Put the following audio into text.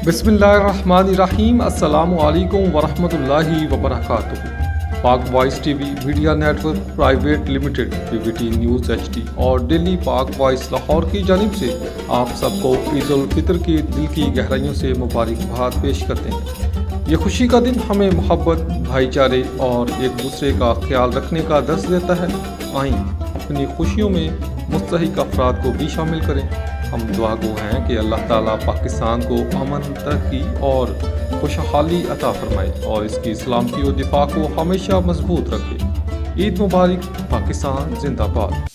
بسم اللہ الرحمن الرحیم۔ السلام علیکم ورحمۃ اللہ وبرکاتہ۔ Pak voice T V media network private limited PVT news HD اور ڈیلی پاک وائس لاہور کی جانب سے آپ سب کو عید الفطر کی دل کی گہرائیوں سے مبارکباد پیش کرتے ہیں۔ یہ خوشی کا دن ہمیں محبت، بھائی چارے اور ایک دوسرے کا خیال رکھنے کا درس دیتا ہے۔ آئیں اپنی خوشیوں میں مستحق افراد کو بھی شامل کریں۔ ہم دعا گو ہیں کہ اللہ تعالیٰ پاکستان کو امن، ترقی اور خوشحالی عطا فرمائے اور اس کی سلامتی و دفاع کو ہمیشہ مضبوط رکھے۔ عید مبارک، پاکستان زندہ باد۔